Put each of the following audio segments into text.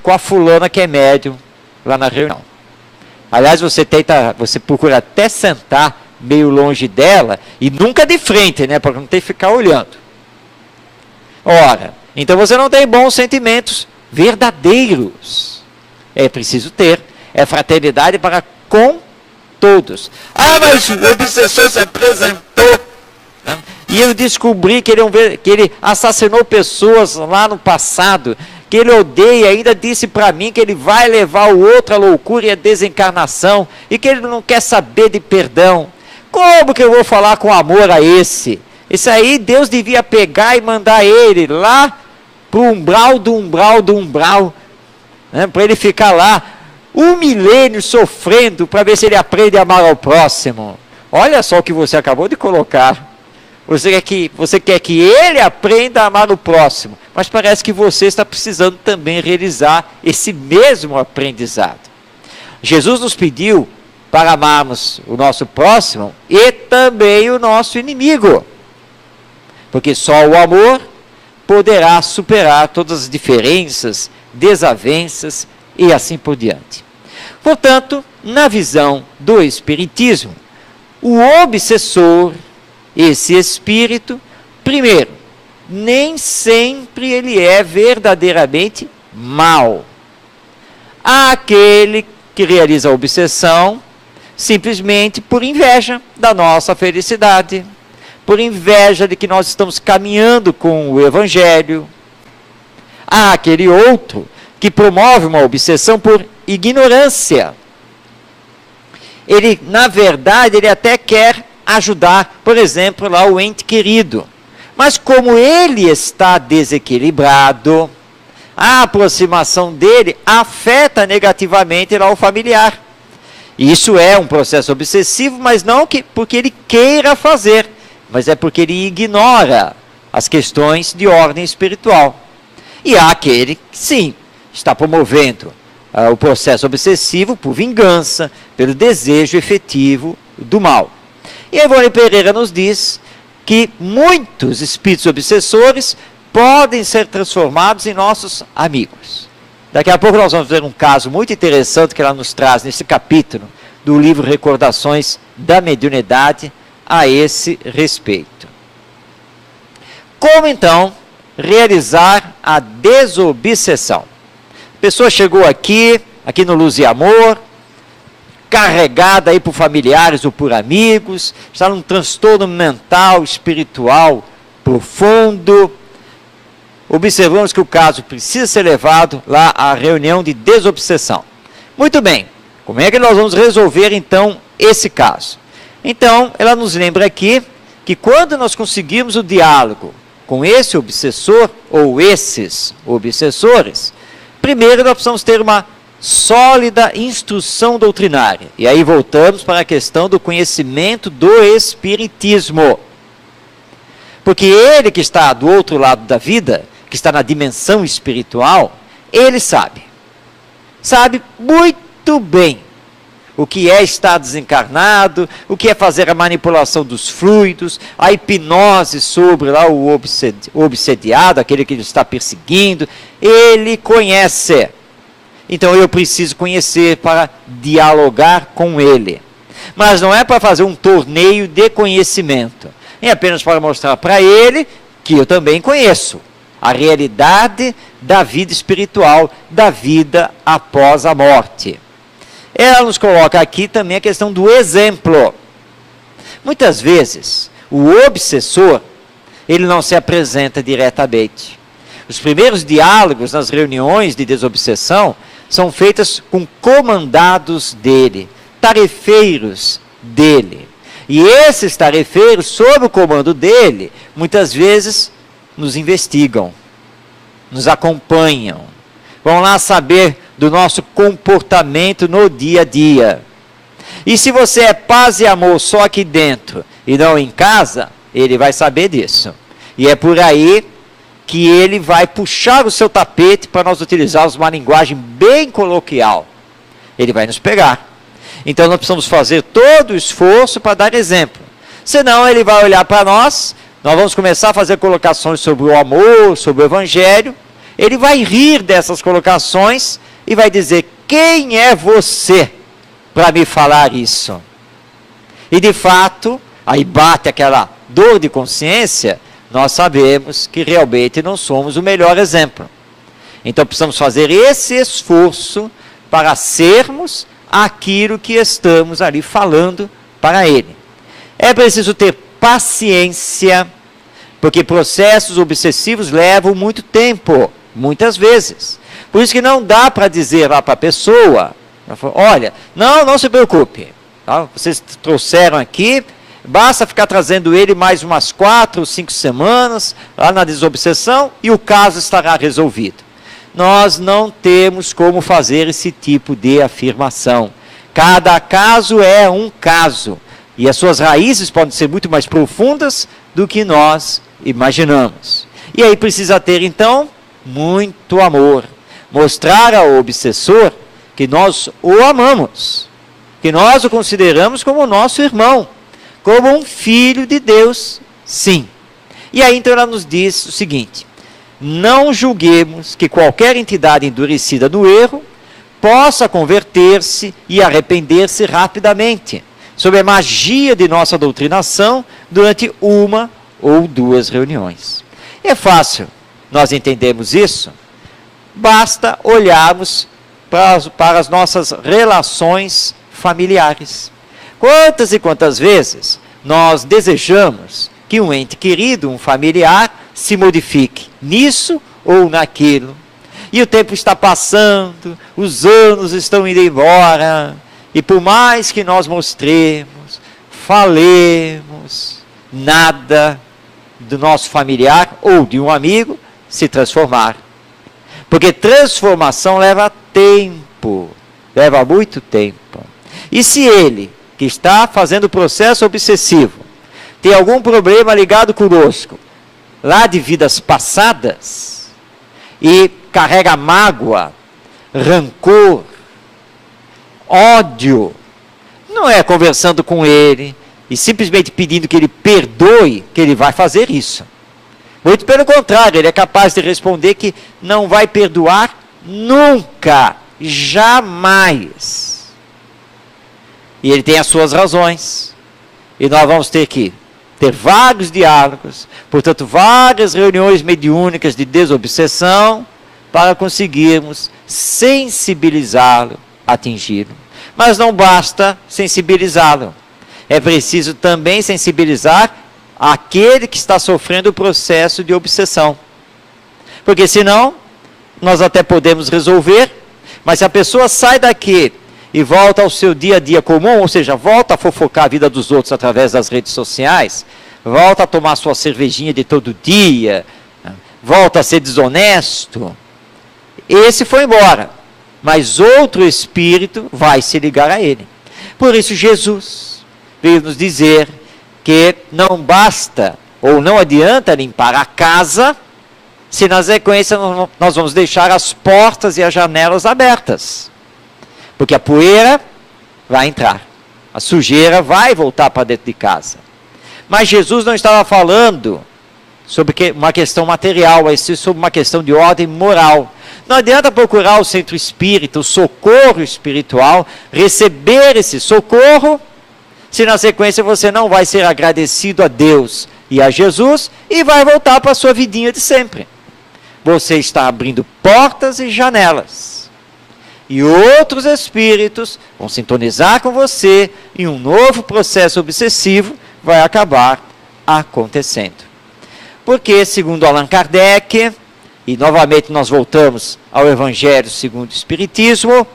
com a fulana que é médium lá na reunião. Aliás, você procura até sentar meio longe dela e nunca de frente, né? Para não ter que ficar olhando. Ora, então você não tem bons sentimentos verdadeiros. É preciso ter. É fraternidade para com todos. Ah, mas o obsessor se apresentou. E eu descobri que ele assassinou pessoas lá no passado, que ele odeia, ainda disse para mim que ele vai levar o outro à loucura e à desencarnação, e que ele não quer saber de perdão. Como que eu vou falar com amor a esse? Esse aí Deus devia pegar e mandar ele lá para o umbral do umbral do umbral, né, para ele ficar lá 1 milênio sofrendo para ver se ele aprende a amar ao próximo. Olha só o que você acabou de colocar. Você quer que ele aprenda a amar o próximo, mas parece que você está precisando também realizar esse mesmo aprendizado. Jesus nos pediu para amarmos o nosso próximo e também o nosso inimigo, porque só o amor poderá superar todas as diferenças, desavenças e assim por diante. Portanto, na visão do Espiritismo, o obsessor, esse espírito, primeiro, nem sempre ele é verdadeiramente mau. Há aquele que realiza a obsessão simplesmente por inveja da nossa felicidade, por inveja de que nós estamos caminhando com o Evangelho. Há aquele outro que promove uma obsessão por ignorância. Ele, na verdade, ele até quer ajudar, por exemplo, lá o ente querido. Mas como ele está desequilibrado, a aproximação dele afeta negativamente lá o familiar. Isso é um processo obsessivo, mas não porque ele queira fazer, mas é porque ele ignora as questões de ordem espiritual. E há aquele que, sim, está promovendo o processo obsessivo por vingança, pelo desejo efetivo do mal. E Ivone Pereira nos diz que muitos espíritos obsessores podem ser transformados em nossos amigos. Daqui a pouco nós vamos ver um caso muito interessante que ela nos traz nesse capítulo do livro Recordações da Mediunidade a esse respeito. Como então realizar a desobsessão? A pessoa chegou aqui no Luz e Amor, carregada aí por familiares ou por amigos, está num transtorno mental, espiritual profundo. Observamos que o caso precisa ser levado lá à reunião de desobsessão. Muito bem, como é que nós vamos resolver então esse caso? Então, ela nos lembra aqui que quando nós conseguirmos o diálogo com esse obsessor ou esses obsessores, primeiro nós precisamos ter uma sólida instrução doutrinária. E aí voltamos para a questão do conhecimento do Espiritismo. Porque ele que está do outro lado da vida, que está na dimensão espiritual, ele sabe. Sabe muito bem o que é estar desencarnado, o que é fazer a manipulação dos fluidos, a hipnose sobre lá o obsediado, aquele que ele está perseguindo. Ele conhece. Então eu preciso conhecer para dialogar com ele. Mas não é para fazer um torneio de conhecimento. É apenas para mostrar para ele que eu também conheço a realidade da vida espiritual, da vida após a morte. Ela nos coloca aqui também a questão do exemplo. Muitas vezes, o obsessor, ele não se apresenta diretamente. Os primeiros diálogos nas reuniões de desobsessão são feitas com comandados dele, tarefeiros dele. E esses tarefeiros, sob o comando dele, muitas vezes nos investigam, nos acompanham, vão lá saber do nosso comportamento no dia a dia. E se você é paz e amor só aqui dentro e não em casa, ele vai saber disso. E é por aí que ele vai puxar o seu tapete para nós utilizarmos uma linguagem bem coloquial. Ele vai nos pegar. Então nós precisamos fazer todo o esforço para dar exemplo. Senão ele vai olhar para nós vamos começar a fazer colocações sobre o amor, sobre o Evangelho, ele vai rir dessas colocações e vai dizer: quem é você para me falar isso? E de fato, aí bate aquela dor de consciência, nós sabemos que realmente não somos o melhor exemplo. Então precisamos fazer esse esforço para sermos aquilo que estamos ali falando para ele. É preciso ter paciência, porque processos obsessivos levam muito tempo, muitas vezes. Por isso que não dá para dizer lá para a pessoa: olha, não se preocupe, tá? Vocês trouxeram aqui, basta ficar trazendo ele mais umas 4 ou 5 semanas, lá na desobsessão, e o caso estará resolvido. Nós não temos como fazer esse tipo de afirmação. Cada caso é um caso, e as suas raízes podem ser muito mais profundas do que nós imaginamos. E aí precisa ter, então, muito amor. Mostrar ao obsessor que nós o amamos, que nós o consideramos como nosso irmão, como um filho de Deus, sim. E aí então ela nos diz o seguinte: não julguemos que qualquer entidade endurecida no erro possa converter-se e arrepender-se rapidamente, sob a magia de nossa doutrinação, durante 1 ou 2 reuniões. É nós entendemos isso, basta olharmos para as nossas relações familiares. Quantas e quantas vezes nós desejamos que um ente querido, um familiar, se modifique nisso ou naquilo. E o tempo está passando, os anos estão indo embora, e por mais que nós mostremos, falemos, nada do nosso familiar ou de um amigo se transformar. Porque transformação leva tempo, leva muito tempo. E se ele, que está fazendo o processo obsessivo, tem algum problema ligado conosco, lá de vidas passadas, e carrega mágoa, rancor, ódio, não é conversando com ele e simplesmente pedindo que ele perdoe que ele vai fazer isso. Muito pelo contrário, ele é capaz de responder que não vai perdoar nunca, jamais. E ele tem as suas razões. E nós vamos ter que ter vários diálogos, portanto, várias reuniões mediúnicas de desobsessão, para conseguirmos sensibilizá-lo, atingi-lo. Mas não basta sensibilizá-lo. É preciso também sensibilizar aquele que está sofrendo o processo de obsessão. Porque senão, nós até podemos resolver, mas se a pessoa sai daqui e volta ao seu dia a dia comum, ou seja, volta a fofocar a vida dos outros através das redes sociais, volta a tomar sua cervejinha de todo dia, volta a ser desonesto, esse foi embora, mas outro espírito vai se ligar a ele. Por isso Jesus veio nos dizer que não basta ou não adianta limpar a casa, se na sequência nós vamos deixar as portas e as janelas abertas. Porque a poeira vai entrar, a sujeira vai voltar para dentro de casa. Mas Jesus não estava falando sobre uma questão material, mas sim sobre uma questão de ordem moral. Não adianta procurar o centro espírita, o socorro espiritual, receber esse socorro, se na sequência você não vai ser agradecido a Deus e a Jesus e vai voltar para a sua vidinha de sempre. Você está abrindo portas e janelas. E outros espíritos vão sintonizar com você e um novo processo obsessivo vai acabar acontecendo. Porque, segundo Allan Kardec, e novamente nós voltamos ao Evangelho segundo o Espiritismo,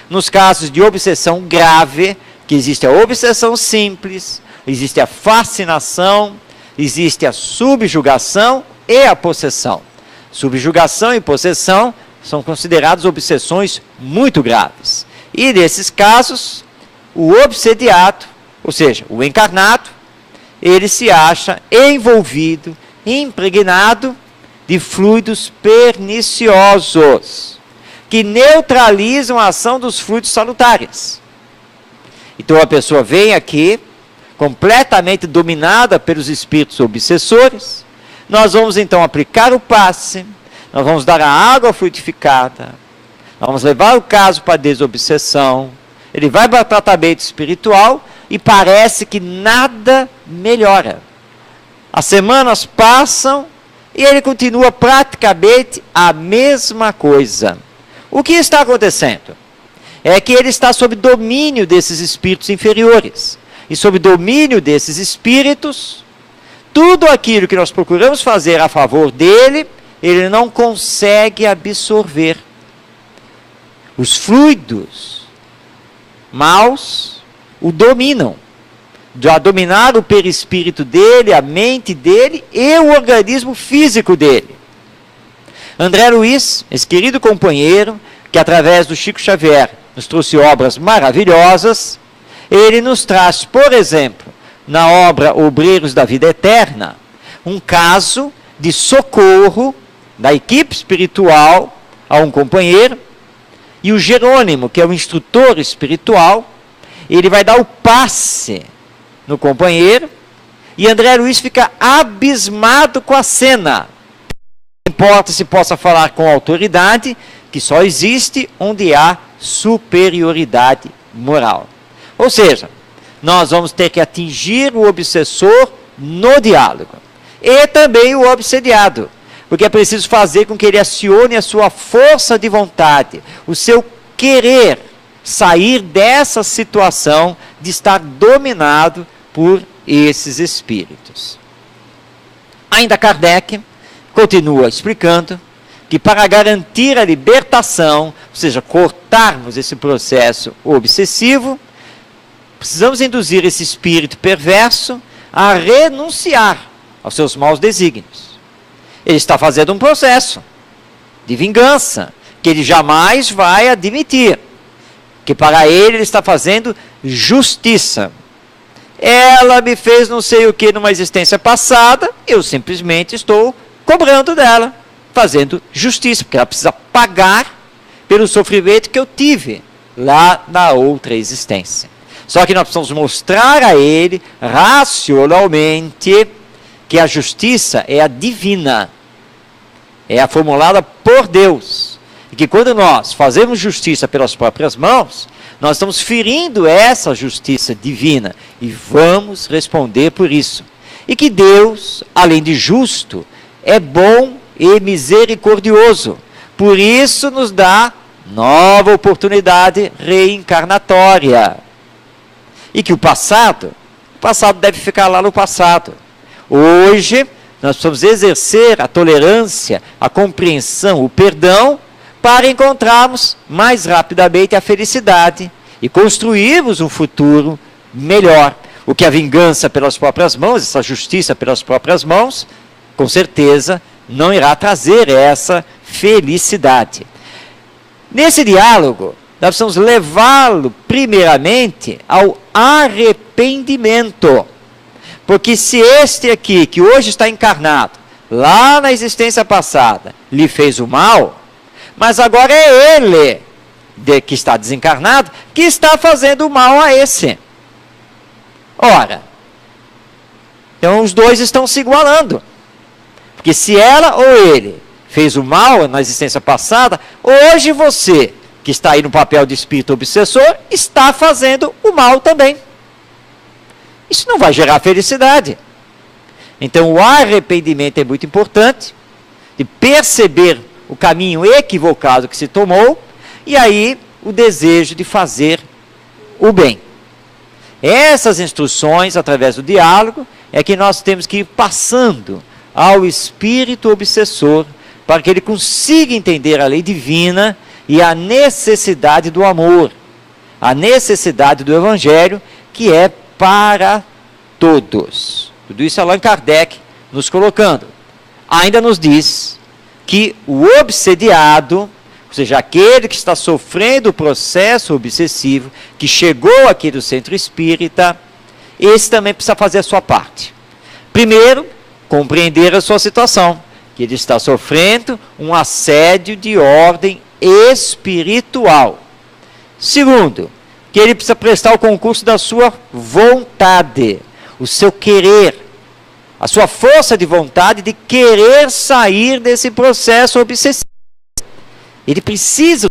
nos casos de obsessão grave, que existe a obsessão simples, existe a fascinação, existe a subjugação e a possessão. Subjugação e possessão são consideradas obsessões muito graves. E nesses casos, o obsediado, ou seja, o encarnado, ele se acha envolvido, impregnado de fluidos perniciosos, que neutralizam a ação dos fluidos salutares. Então a pessoa vem aqui, completamente dominada pelos espíritos obsessores, nós vamos então aplicar o passe, nós vamos dar a água frutificada, nós vamos levar o caso para a desobsessão, ele vai para tratamento espiritual e parece que nada melhora. As semanas passam e ele continua praticamente a mesma coisa. O que está acontecendo? É que ele está sob domínio desses espíritos inferiores. E sob domínio desses espíritos, tudo aquilo que nós procuramos fazer a favor dele, ele não consegue absorver. Os fluidos maus o dominam. A dominar o perispírito dele, a mente dele e o organismo físico dele. André Luiz, esse querido companheiro, que através do Chico Xavier nos trouxe obras maravilhosas, ele nos traz, por exemplo, na obra Obreiros da Vida Eterna, um caso de socorro da equipe espiritual a um companheiro, e o Jerônimo, que é o instrutor espiritual, ele vai dar o passe no companheiro, e André Luiz fica abismado com a cena. Não importa se possa falar com autoridade, que só existe onde há superioridade moral. Ou seja, nós vamos ter que atingir o obsessor no diálogo. E também o obsediado. Porque é preciso fazer com que ele acione a sua força de vontade, o seu querer sair dessa situação de estar dominado por esses espíritos. Ainda Kardec continua explicando que para garantir a libertação, ou seja, cortarmos esse processo obsessivo, precisamos induzir esse espírito perverso a renunciar aos seus maus desígnios. Ele está fazendo um processo de vingança, que ele jamais vai admitir, que para ele está fazendo justiça. Ela me fez não sei o que numa existência passada, eu simplesmente estou cobrando dela, fazendo justiça, porque ela precisa pagar pelo sofrimento que eu tive lá na outra existência. Só que nós precisamos mostrar a ele, racionalmente, que a justiça é a divina, é a formulada por Deus. E que quando nós fazemos justiça pelas próprias mãos, nós estamos ferindo essa justiça divina e vamos responder por isso. E que Deus, além de justo, é bom e misericordioso. Por isso nos dá nova oportunidade reencarnatória. E que o passado deve ficar lá no passado. Hoje, nós precisamos exercer a tolerância, a compreensão, o perdão, para encontrarmos mais rapidamente a felicidade e construirmos um futuro melhor. O que a vingança pelas próprias mãos, essa justiça pelas próprias mãos, com certeza não irá trazer essa felicidade. Nesse diálogo, nós precisamos levá-lo primeiramente ao arrependimento. Porque se este aqui, que hoje está encarnado, lá na existência passada, lhe fez o mal, mas agora é ele, que está desencarnado, que está fazendo o mal a esse. Ora, então os dois estão se igualando. Porque se ela ou ele fez o mal na existência passada, hoje você, que está aí no papel de espírito obsessor, está fazendo o mal também. Isso não vai gerar felicidade. Então o arrependimento é muito importante, de perceber o caminho equivocado que se tomou, e aí o desejo de fazer o bem. Essas instruções, através do diálogo, é que nós temos que ir passando ao espírito obsessor, para que ele consiga entender a lei divina e a necessidade do amor, a necessidade do evangelho, que é para todos. Tudo isso Allan Kardec nos colocando. Ainda nos diz que o obsediado, ou seja, aquele que está sofrendo o processo obsessivo, que chegou aqui do centro espírita, esse também precisa fazer a sua parte. Primeiro, compreender a sua situação, que ele está sofrendo um assédio de ordem espiritual. Segundo, que ele precisa prestar o concurso da sua vontade, o seu querer. a sua força de vontade de querer sair desse processo obsessivo. Ele precisa